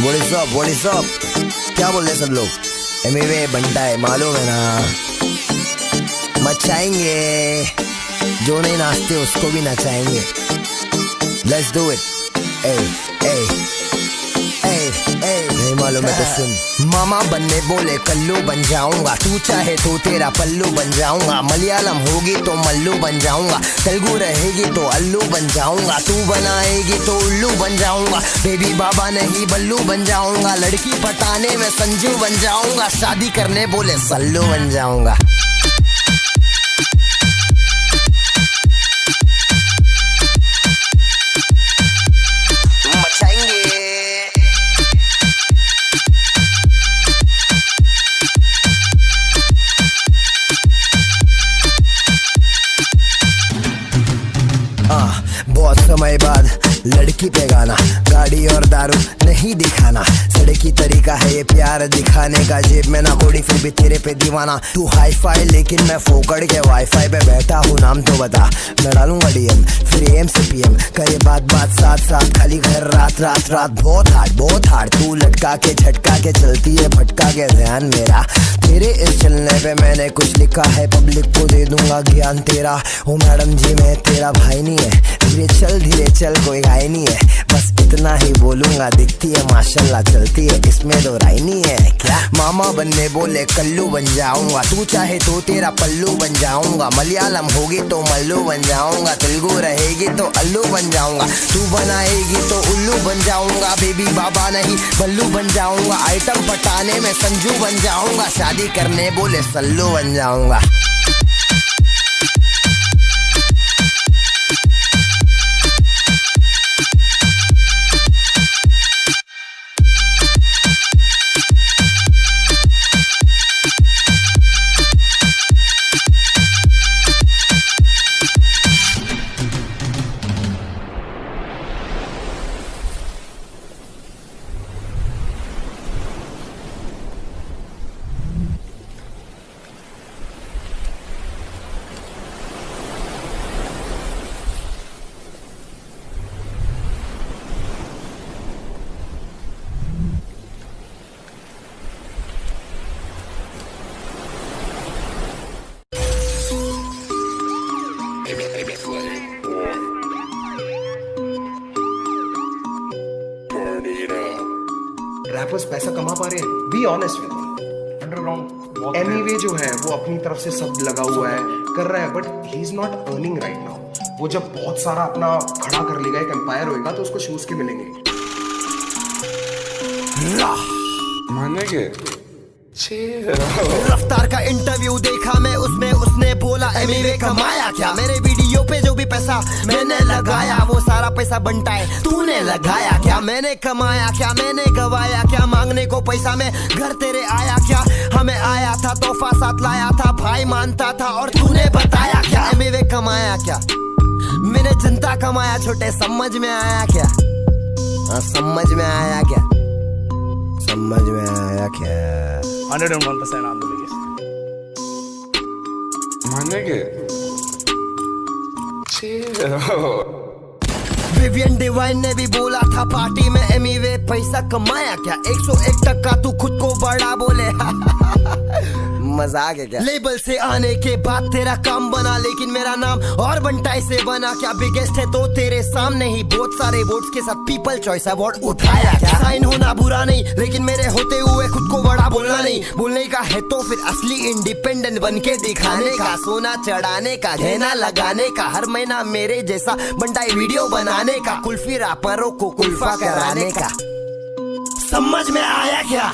What is up? क्या बोल रहे सब लोग? एमिवे बंटा है, मालूम है ना? मचाएंगे, जो नहीं नाचते उसको भी नचाएंगे। Let's do it. नहीं मालूम है तो सुन। मामा बनने बोले कल्लू बन जाऊंगा, तू चाहे तो तेरा पल्लू बन जाऊंगा। मलयालम होगी तो मल्लू बन जाऊंगा, तेलुगु रहेगी तो अल्लू बन जाऊंगा। तू बनाएगी तो उल्लू बन जाऊंगा, बेबी बाबा नहीं बल्लू बन जाऊंगा। लड़की पटाने में संजू बन जाऊंगा, शादी करने बोले सल्लू बन जाऊंगा। बहुत समय बाद लड़की पे गाना, गाड़ी और दारू नहीं दिखाना। सड़की तरीका है ये प्यार दिखाने का, जेब में ना कोड़ी फिर भी तेरे पे दीवाना। तू हाई फाई लेकिन मैं फोकड़ के वाईफाई पे बैठा हूँ, नाम तो बता। मैं डालूंगा डीएम फिर एम से पीएम, करे बात साथ साथ, खाली घर रात रात रात। बहुत हार्ड तू लटका के झटका के चलती है, भटका के ध्यान मेरा। तेरे इस चलने पे मैंने कुछ लिखा है, पब्लिक को दे दूंगा ज्ञान तेरा। ओ मैडम जी मैं तेरा भाई नहीं है, धीरे चल कोई गाय नहीं है। बस इतना ही बोलूंगा, दिखती है माशाल्लाह चलती है, इसमें दो राय नहीं है क्या? मामा बनने बोले कल्लू बन जाऊंगा, तू चाहे तो तेरा पल्लू बन जाऊंगा। मलयालम होगी तो मल्लू बन जाऊंगा, तेलुगु रहेगी तो अल्लू बन जाऊंगा। तू बनाएगी तो उल्लू बन जाऊंगा, बेबी बाबा नहीं बल्लू बन जाऊंगा। आइटम पटाने में संजू बन जाऊंगा, शादी करने बोले सल्लू बन जाऊंगा। रैपर्स पैसा कमा पा रहे हैं, be honest with me. Underground anyway जो है वो अपनी तरफ से सब लगा हुआ है, कर रहा है, but he is not earning right now. वो जब बहुत सारा अपना खड़ा कर लेगा, एक एम्पायर होएगा, तो उसको शूज के मिलेंगे। मानेंगे रफ्तार का इंटरव्यू देखा मैं, उसमें उसने बोला एमिवे कमाया क्या? मेरे वीडियो पे जो भी पैसा मैंने लगाया, वो सारा पैसा बंटा है तूने लगाया क्या? मैंने कमाया क्या, मैंने गवाया क्या? मांगने को पैसा में घर तेरे आया क्या? हमें आया था तोहफा साथ लाया था, भाई मानता था और तूने बताया क्या? एमिवे कमाया क्या? मैंने जनता कमाया छोटे, समझ में आया क्या? समझ में आया क्या? समझ में आया क्या? 101% on the biggest. मानेंगे विवियन डिवाइन ने भी बोला था पार्टी में, एमिवे पैसा कमाया क्या? 101% तू खुद को बड़ा बोले। मजाक है क्या? लेबल से आने के बाद तेरा काम बना, लेकिन मेरा नाम और बंटाई से बना क्या? बिगेस्ट है तो तेरे सामने ही बहुत सारे वोट्स के साथ पीपल चॉइस अवार्ड उठाया क्या? साइन होना बुरा नहीं, लेकिन मेरे होते हुए खुद को बड़ा बोलना नहीं। बोलने का है तो फिर असली इंडिपेंडेंट बन के दिखाने का, सोना चढ़ाने का, गहना लगाने का, हर महीना मेरे जैसा बंटाई वीडियो बनाने का, कुल्फी रैपरों को कुल्फा कराने का। समझ में आया क्या?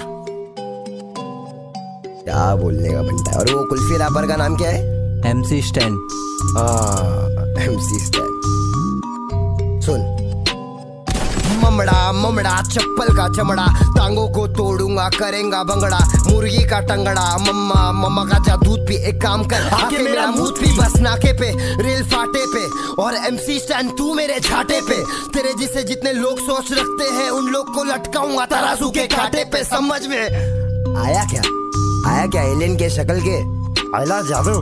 क्या बोलने का बनता है? और वो कुल्फी रैपर का नाम क्या है? MC Stan। MC Stan। सुन, ममड़ा चप्पल का चमड़ा, टांगों को तोड़ूंगा करेंगा भंगड़ा। मुर्गी का टंगड़ा, मम्मा का जा दूध पी, एक काम कर आके मेरा मुंह पी। बस नाके पे रेल फाटे पे, और MC Stan तू मेरे छाटे पे। तेरे जिसे जितने लोग सोच रखते हैं, उन लोग को लटकाऊंगा तराजू के कांटे पे। समझ में आया क्या? आया क्या? एलियन के शक्ल के आइला जादू।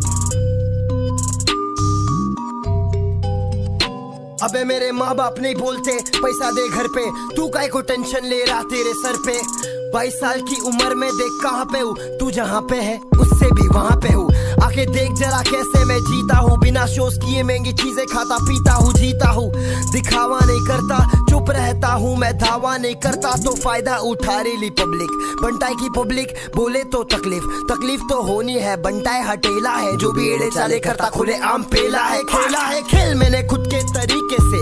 अबे मेरे माँ बाप नहीं बोलते पैसा दे घर पे, तू काहे को टेंशन ले रहा तेरे सर पे। 22 साल की उम्र में देख कहाँ पे हूँ, तू जहाँ पे है उससे भी वहाँ पे हूँ। आके देख जरा कैसे मैं जीता हूँ, बिना शोज किए महंगी चीजें खाता पीता हूँ, जीता हूँ। दिखावा नहीं करता, चुप रहता हूँ मैं, दावा नहीं करता तो फायदा उठा रही पब्लिक। बंटाई की पब्लिक बोले तो तकलीफ तो होनी है। बंटाई हटेला है, जो भी एड़े चाले करता खुले आम पेला है। खेला है खेल मैंने खुद के तरीके से,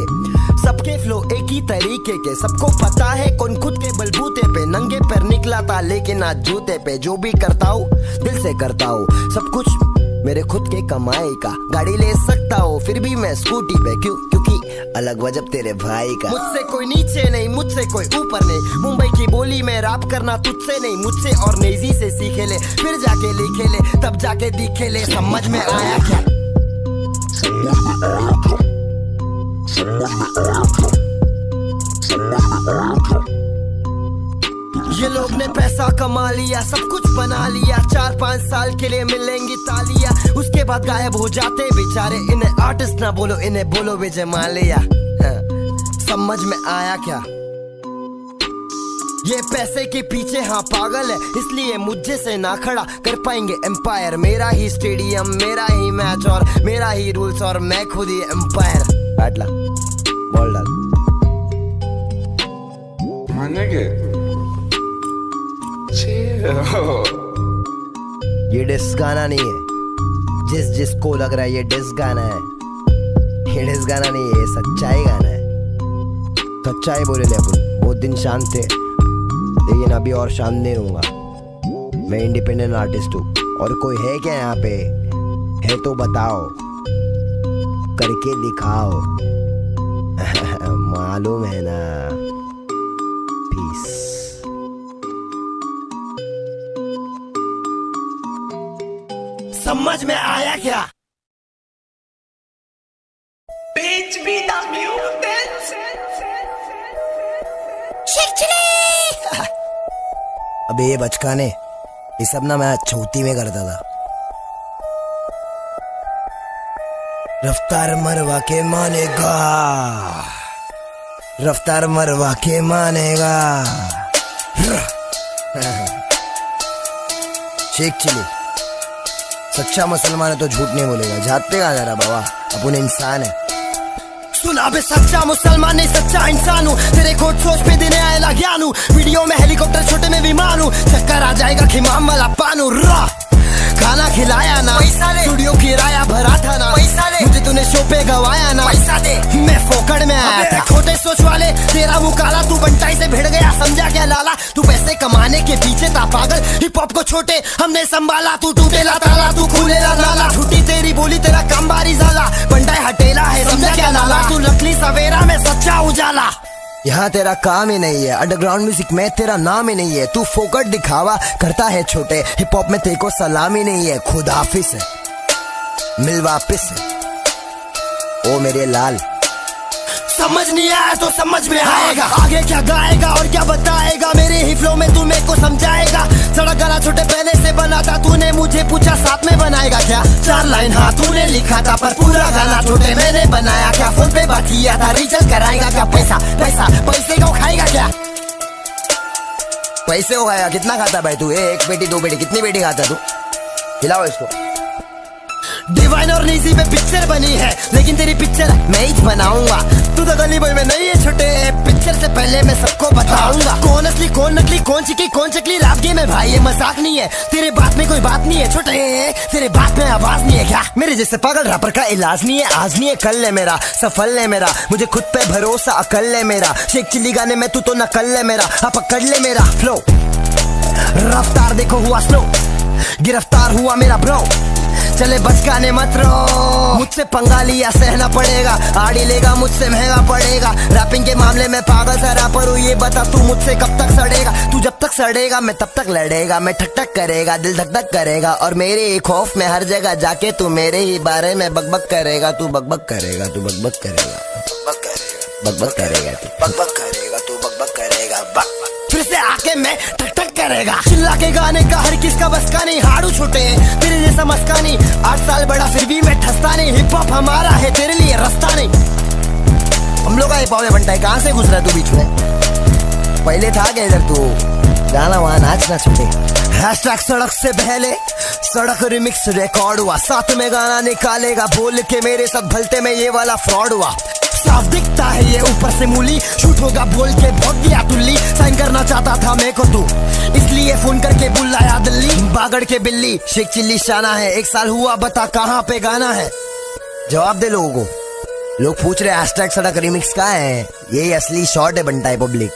सबके फ्लो एक ही तरीके के। सबको पता है कौन खुद के बलबूते पे नंगे पैर निकला था, लेकिन आज जूते पे। जो भी करता हूँ दिल से करता हूँ, सब कुछ मेरे खुद के कमाई का। गाड़ी ले सकता हूँ फिर भी मैं स्कूटी पे, क्यों? क्योंकि अलग वजब तेरे भाई का। मुझसे कोई नीचे नहीं, मुझसे कोई ऊपर नहीं। मुंबई की बोली में रैप करना तुझसे नहीं, मुझसे और नेजी से सीखे ले, फिर जाके लिखे ले, तब जाके दिखे ले। समझ में आया क्या? ये लोग ने पैसा कमा लिया, सब कुछ बना लिया, 4-5 साल के लिए मिलेंगी तालियां, उसके बाद गायब हो जाते बेचारे। इन्हें आर्टिस्ट ना बोलो, इन्हें बोलो विजय माल्या। समझ में आया क्या? ये पैसे के पीछे हाँ पागल है, इसलिए मुझे से ना खड़ा कर पाएंगे एम्पायर। मेरा ही स्टेडियम, मेरा ही मैच और मेरा ही रूल्स, और मैं खुद ही एम्पायर। बैठला बॉल डाल। मानेंगे? ये डिस गाना नहीं है, जिसको लग रहा है ये डिस गाना है, ये डिस गाना नहीं है, ये सच्चाई गाना है। सच्चाई बोले ले अपन। बहुत दिन शांत थे, लेकिन अभी और शांत नहीं रहूंगा। मैं इंडिपेंडेंट आर्टिस्ट हूँ, और कोई है क्या यहाँ पे? है तो बताओ, करके दिखाओ। मालूम है ना। पीस। समझ में आया क्या? Bitch be the mutant. अबे ये बचकाने, ये सब ना मैं छोटी में करता था। रफ्तार मरवा के मानेगा, रफ्तार मरवा के मानेगा। शेख चिली सच्चा मुसलमान है तो झूठ नहीं बोलेगा। जात पे कहा जा रहा बाबा, अपन इंसान है। सुना बे सच्चा मुसलमान नहीं, सच्चा इंसान हूँ। तेरे खोट सोच पे देने आएला ज्ञान हूँ। वीडियो में हेलीकॉप्टर, छोटे में विमान हूँ। चक्कर आ जाएगा खिमाम वाला पानू। खाना खिलाया ना पैसा दे, स्टूडियो किराया भरा था ना पैसा दे, मुझे तूने शो पे गवाया ना पैसा दे। मैं फोकड़ में आया था, छोटे सोच वाले तेरा मुंह काला। तू बंटाई से भिड़ गया, समझा क्या लाला? तू पैसे कमाने के पीछे था पागल, हिप हॉप को छोटे हमने संभाला। तू टूटेला ताला, तू खुलेला नाला, झूठी तेरी बोली, तेरा काम बारी जाला। बंटाई हटेला है, समझा क्या लाला? तू नकली सवेरा में सच्चा उजाला। यहाँ तेरा काम ही नहीं है, अंडरग्राउंड म्यूजिक में तेरा नाम ही नहीं है। तू फोकट दिखावा करता है छोटे, हिप हॉप में तेरे को सलाम ही नहीं है। खुद हाफिज है, मिल वापिस है ओ मेरे लाल। समझ नहीं आया तो समझ में आएगा, आगे क्या गाएगा और क्या बताएगा। मेरे ही फ्लो में तू मेरे को समझाएगा। सड़क गाना छोटे पहले से बना था, तूने मुझे पूछा साथ में बनाएगा क्या? 4 लाइन हाँ तूने लिखा था, पर पूरा गाना छोटे मैंने बनाया क्या? फोन पे बात किया था, रिचार्ज कराएगा क्या? पैसा पैसा पैसे को खाएगा क्या? पैसे को खाएगा? कितना खाता भाई तू? 1 बेटी 2 बेटी, कितनी बेटी खाता तू? खिलाओ इसको। डिवाइन और नीजी में पिक्चर बनी है, लेकिन तेरी पिक्चर मैं ही बनाऊंगा। तू तो गली बॉय में नहीं है छोटे, पिक्चर से पहले मैं सबको बताऊंगा। कौन असली कौन नकली, कौन चिकी कौन चकली, रात गेम है भाई, ये मजाक नहीं है। तेरे बात में कोई बात नहीं है छोटे, तेरे बात में आवाज नहीं है क्या? मेरे जैसे पागल रैपर का इलाज नहीं है, आज नहीं है कल है मेरा, सफल है मेरा। मुझे खुद पे भरोसा अकल है मेरा। शेख चिल्ली गाने में तू तो नकल है मेरा। हाँ पकड़ ले मेरा फ्लो, रफ्तार देखो हुआ स्लो, गिरफ्तार हुआ मेरा ब्रो। चले बचकाने मत रो, मुझसे पंगा लिया सहना पड़ेगा। आड़ी लेगा मुझसे महंगा पड़ेगा। रैपिंग के मामले में पागल सा रैपर हूँ, ये बता तू मुझसे कब तक सड़ेगा? तू जब तक सड़ेगा मैं तब तक लड़ेगा। मैं ठक ठक करेगा, दिल धक धक करेगा, और मेरे ही खौफ में हर जगह जाके तू मेरे ही बारे में बकबक करेगा। तू बकबक करेगा, तू बकबक करेगा, बकबक करेगा, तू बकबक करेगा, तू बकबक करेगा। फिर से आके मैं ठक ठक करेगा। चिल्ला के गाने का हर किसका बस का नहीं, हाड़ू छोटे तेरे जैसा मस्का नहीं। 8 साल बड़ा फिर भी मैं ठसता नहीं। हिप हॉप हमारा है, तेरे लिए रास्ता नहीं। हम लोग का ये पावे बनता है, कहाँ से गुजरा तू बीच में? पहले था क्या इधर तू? जाना वहाँ नाचना छुटे। हैशटैग सड़क से पहले सड़क रिमिक्स रिकॉर्ड हुआ, साथ में गाना निकालेगा बोल के मेरे साथ भलते में ये वाला फ्रॉड हुआ। साफ दिखता है ये ऊपर से मूली, शूट होगा बोल के भोग दिया तुल्ली। साइन करना चाहता था मेरे को तू, इसलिए फोन करके बुलाया दिल्ली। बागड़ के बिल्ली शेख चिल्ली शाना है, 1 साल हुआ बता कहाँ पे गाना है? जवाब दे लोगों को। लोग पूछ रहे हैशटैग सड़क रिमिक्स का है, यही असली शॉट है बनता है पब्लिक।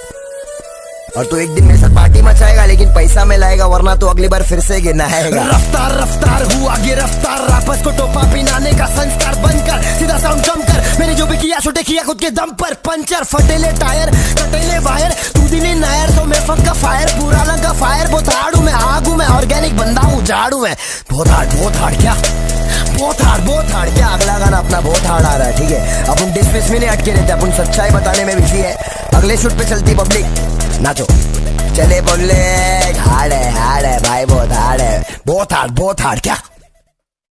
और तू एक दिन मेरे साथ पार्टी मचाएगा लेकिन पैसा में लाएगा, वरना तो अगली बार फिर से गिरना है। रफ्तार रफ्तार हुआ गिरफ्तार, रापस को टोपा पिनाने का संस्कार बंद कर, सीधा साउंड कम कर। मैंने जो भी किया छोटे किया खुद के दम पर, पंचर फटेले टायर कटेले वायर, तू दिने नायर तो मैं फक का फायर, पूरा रंग का फायर। बहुत हार्ड हूँ मैं, आग हूँ मैं, ऑर्गेनिक बंदा हूँ, झाड़ू मैं। बहुत हार्ड क्या? बहुत हार्ड क्या? अगला गाना अपना बहुत हार्ड आ रहा है, ठीक है? अपन डिस्मिस में नहीं अटके रहते, अपन सच्चाई बताने में बिजी है। अगले शूट पे चलती पब्लिक, नाचो चले पब्लिक। हार्ड है भाई, बहुत हार्ड है, बहुत हार्ड क्या?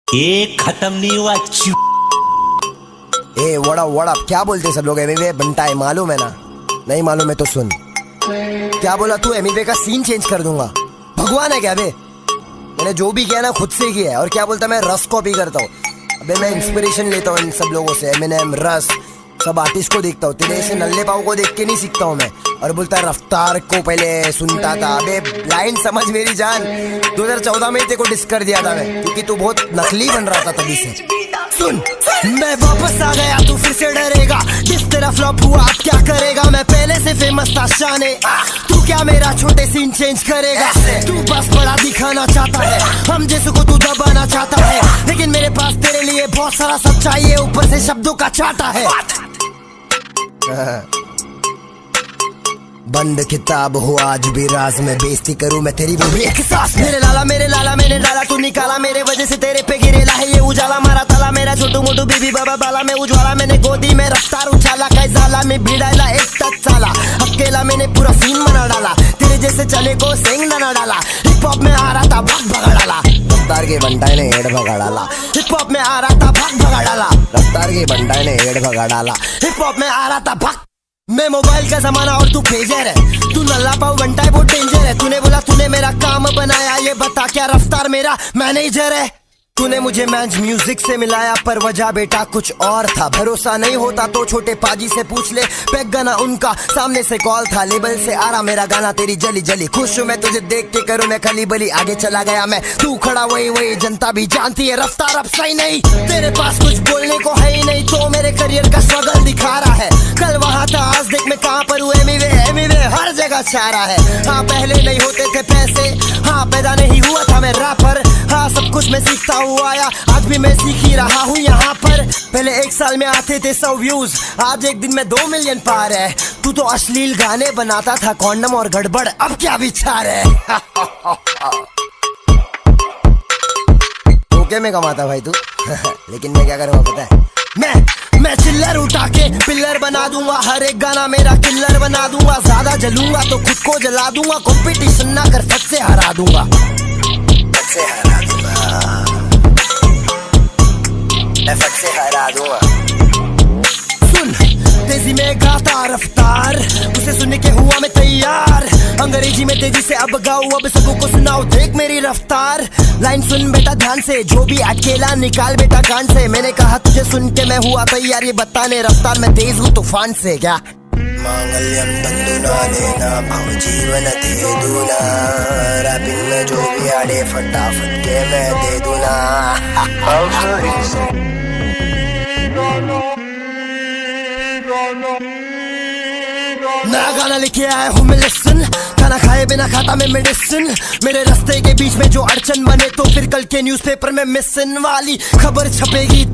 ये खत्म नहीं हुआ। ए वड़ा क्या बोलते सब लोग? एमिवे बनता है, मालूम है ना? नहीं मालूम है तो सुन। क्या बोला तू? एमिवे का सीन चेंज कर दूंगा? भगवान है क्या बे? मैंने जो भी किया ना खुद से किया है। और क्या बोलता, मैं रस कॉपी करता हूँ। अबे मैं इंस्पिरेशन लेता हूँ इन सब लोगों से, एमिनेम, रस, सब आर्टिस्ट को देखता हूँ। तेरे ऐसे नल्ले पाव को देख के नहीं सीखता हूँ मैं। और बोलता है रफ्तार को पहले सुनता था। अबे लाइन समझ मेरी जान, 2014 में तेरे को डिस कर दिया था मैं, क्योंकि तू बहुत नकली बन रहा था तभी से। सुन, मैं वापस आ गया, तू फिर से डरेगा। जिस तेरा फ्लॉप हुआ अब क्या करेगा? मैं पहले से फेमस था शाने, तू क्या मेरा छोटे सीन चेंज करेगा? तू बस बड़ा दिखाना चाहता है, हम जैसे को तू दबाना चाहता है, लेकिन मेरे पास तेरे लिए बहुत सारा सब चाहिए, ऊपर से शब्दों का चाटा है। बंद किताब हो आज भी राज में, बेइज्जती करूं मैं तेरी भी एक सांस। मेरे लाला मैंने डाला तू निकाला, मेरे वजह से तेरे पे गिरेला है ये उजाला। मारा ताला मेरा छोटू मोटू बीबी बाबा बाला में उज्वाला, मैंने गोदी में रफ्तार उछाला, कैजाला में भिड़ाला एक तक साला। अकेला मैंने पूरा सीन बना डाला, तेरे जैसे चले को सिंग ना डाला। हिप हॉप में आ रहा था भाग भगा डाला, रफ्तार के बंटाई ने हेड भगा डाला। हिप हॉप में आ रहा था भाग भगा डाला, रफ्तार के बंटाई ने हेड भगा डाला। हिप हॉप में आ रहा था भाग। मैं मोबाइल का जमाना और तू पेजर है, तू नल्ला पाव बनता है बहुत डेंजर है। तूने बोला तूने मेरा काम बनाया, ये बता क्या रफ्तार मेरा मैनेजर है? तूने मुझे मैच म्यूजिक से मिलाया, पर वजह बेटा कुछ और था। भरोसा नहीं होता तो छोटे पाजी से पूछ ले, पैक गाना उनका सामने से कॉल था। लेबल से आ रहा मेरा गाना तेरी जली जली, खुश हूँ मैं तुझे देख के, करूँ मैं खली बली। आगे चला गया मैं, तू खड़ा वही जनता भी जानती है रफ्तार अब सही नहीं। तेरे पास कुछ बोलने को है ही नहीं, तो मेरे करियर का स्ट्रगल दिखा रहा है। कल वहाँ था आज देख मैं कहाँ पर हूँ, एमिवे हर जगह छा रहा है। हाँ पहले नहीं होते थे पैसे, हाँ पैदा नहीं हुआ था मैं रैपर, हाँ सब कुछ मैं सीखता हूँ आया, आज भी मैं सीख ही रहा हूँ यहाँ पर। पहले 1 साल में आते थे 100 व्यूज, आज एक दिन में 2 मिलियन पार है। तू तो अश्लील गाने बनाता था, कॉन्डम और गड़बड़, अब क्या विचार है? ओके में कमाता भाई तू लेकिन मैं क्या करूँगा पता है? मैं चिल्लर उठा के पिल्लर बना दूंगा, हर एक गाना मेरा किल्लर बना दूंगा। ज्यादा जलूंगा तो खुद को जला दूंगा, कंपटीशन ना कर फट से हरा दूंगा, फट से हरा दूंगा। सुन, तेजी में गाता रफ्तार, उसे सुनने के हुआ मैं तैयार। अंग्रेजी में तेजी से अब गाऊं, अब सबको सुनाओ देख मेरी रफ्तार। लाइन सुन बेटा ध्यान से, जो भी अकेला निकाल बेटा कान से। मैंने कहा तुझे सुन के मैं हुआ तैयार, ये बताने रफ्तार मैं तेज हूँ तूफान से। क्या मांगल्यम बंधुना लेना भव जीवन दे दूना, रैपिंग में जो भी आड़े फटाफट के मैं दे दूना। नया गाना लिखे आया हूँ मैं लिसन, खाना खाए बिना खाता मैं मेडिसिन। मेरे रास्ते के बीच में जो अड़चन बने, तो फिर कल के न्यूज़पेपर में मिसन वाली खबर छपेगी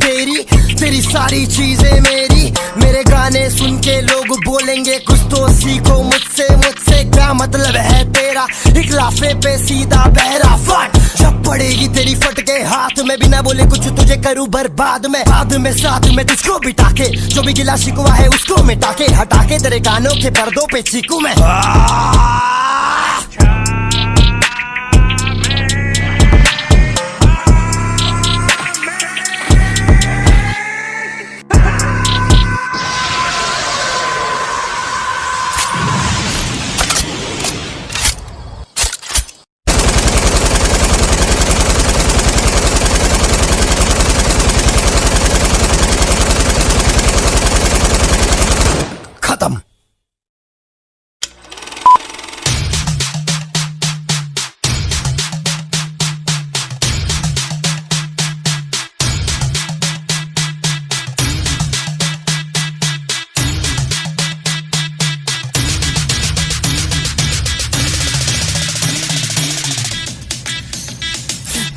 तेरी सारी चीजें मेरी। मेरे गाने सुन के लोग बोलेंगे कुछ तो सीखो मुझसे क्या मतलब है तेरा? एक लाफे पे सीधा बहरा फट, जब पड़ेगी तेरी फट के हाथ में, बिना बोले कुछ तुझे करूँ बर्बाद में। बाद में साथ में तुझको बिठा के, जो भी गिला शिकवा है उसको मिटा के, हटा के तेरे कानों के पर्दों पे चीकू मैं।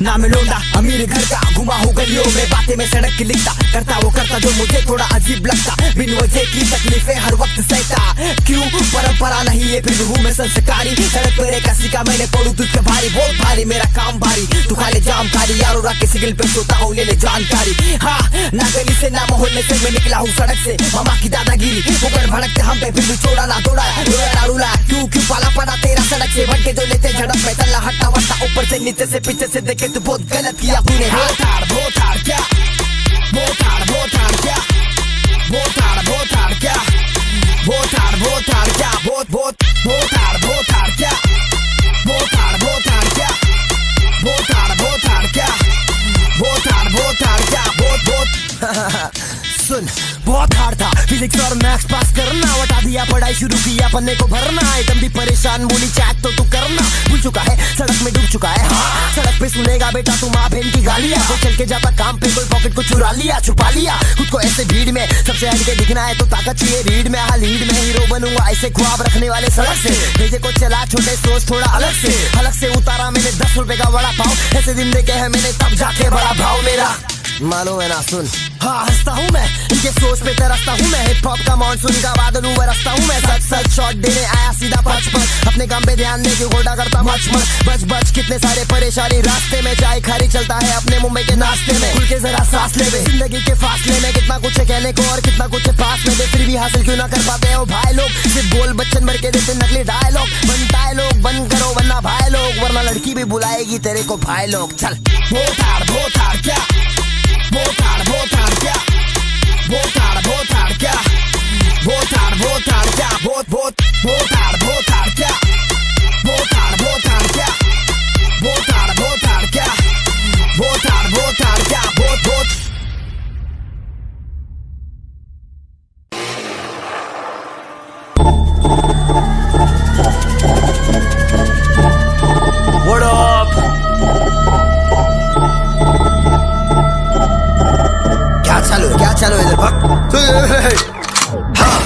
नाम लौंडा अमीर घर का, घुमा हो गलियों में, बातें में सड़क की लिखता, करता वो करता जो मुझे थोड़ा अजीब लगता, बिन वजह की तकलीफें हर वक्त सहता, क्यों परंपरा नहीं है फिर भी हूँ मैं संस्कारी, सड़क पर एक का मैंने पड़ू तुझ पे भारी, बहुत भारी मेरा काम भारी, तू खा ले जामकारी, यारों रात के सिग्नल पे सोता हूँ ले ले जानकारी, हाँ ना गली से ना मोहल्ले से मैं निकला हूँ सड़क से, मामा की दादागिरी ऊपर भड़कते हम पे फिर भी छोड़ा ना दौड़ा, रोया ना रुला, क्यों क्यों पाला पड़ा तेरा सड़क से, बढ़ के जो लेते झड़प में तल्ला हट्टा वट्टा, ऊपर से नीचे से पीछे से देखे तू बहुत गलत किया तूने, बहुत हार क्या, बहुत हार क्या, बहुत हार क्या, बहुत हार क्या, बहुत हार क्या, बहुत हार क्या, बहुत हार क्या, बहुत सुन बहुत हार्ड था फिजिक्स और मैथ्स पास करना, हटा दिया पढ़ाई शुरू किया पन्ने को भरना, एकदम भी परेशान बोली चैट तो तू करना, भूल चुका है सड़क में डूब चुका है, हाँ सड़क पे सुनेगा बेटा तू माँ बहन की गालियाँ, कोई चल के जाता काम पे कोई पॉकेट को चुरा लिया छुपा लिया, खुद को ऐसे भीड़ में सबसे हटके दिखना है तो ताकत चाहिए रीड में, हाँ लीड में हीरो बनूंगा ऐसे ख्वाब रखने वाले सड़क से, भेजे को चला छोटे सोच थोड़ा अलग से उतारा मैंने 10 रुपए का बड़ा पाव, ऐसे दिन देखे है मैंने तब जाके बड़ा भाव मेरा, मालूम है ना सुन, हाँ हंसता हूँ मैं इनके सोच पे तरसता हूँ मैं, हिप हॉप का मानसून का बादल हूँ बरसता हूँ मैं, सच शॉट देने आया सीधा पच अपने काम पे ध्यान दे क्यों गोटा करता मच बच कितने सारे परेशानी रास्ते में, चाय खारी चलता है अपने मुंबई के नाश्ते में, खुल के जरा सांस ले जिंदगी के फासले में, कितना कुछ है कहने को और कितना कुछ है पास में, फिर भी हासिल क्यों ना कर पाते हो भाई लोग, सिर्फ बोल बच्चन भर के देते नकली डायलॉग, बनता है लोग बंद करो वरना भाई लोग, वरना लड़की भी बुलाएगी तेरे को भाई लोग, चल बहुत हार क्या, बहुत हार क्या, बहुत हार क्या, बहुत हार क्या, बहुत हार क्या, बहुत हार क्या, बहुत हार क्या, बहुत हार क्या, बहुत What up? क्या चालू इधर भक्त, हाँ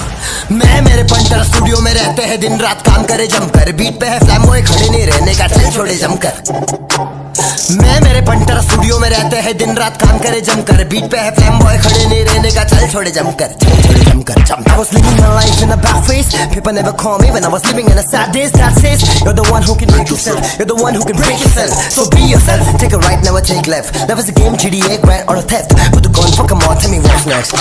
मैं मेरे पंटर स्टूडियो में रहते हैं दिन रात काम करे जमकर, बीट पे है फ्लैम बॉय खड़े नहीं रहने का चल छोड़े जमकर, मैं मेरे पंटर स्टूडियो में रहते हैं दिन रात काम करे जमकर, बीट पे है फ्लैम बॉय खड़े नहीं रहने का चल छोड़े जमकर, I was living my life in a bad phase, people never call me when I was living in a sad days, that says you're the one who can make yourself, you're the one who can break yourself, so be yourself, take a right never take left, that was a game GTA grand or a theft, put the gun fuck 'em all, tell me what's next,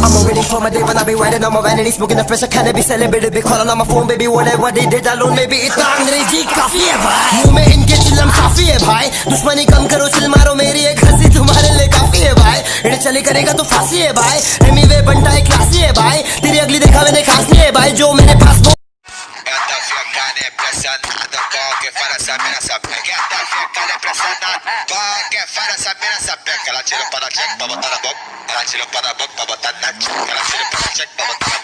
I'm waiting for my day when I be riding on my vanity, smoking the fresh cannabis, celebrated, be calling on my phone baby, whatever they did alone maybe इतना अंग्रेजी काफी है भाई, मुंह में इनके चिल्लम काफी है भाई, दुश्मनी कम करो चिल मारो मेरी एक हंसी तुम्हारे लिए काफी है भाई, इन्हें चले करेगा तो फांसी है भाई, एनीवे बनता है क्लासी है भाई, तेरी अगली देखा मैंने खास नहीं है भाई, जो मेरे पास वो Kala chilo para check, baba tara bok, kala chilo para bok, baba tara check, kala chilo para check, baba tara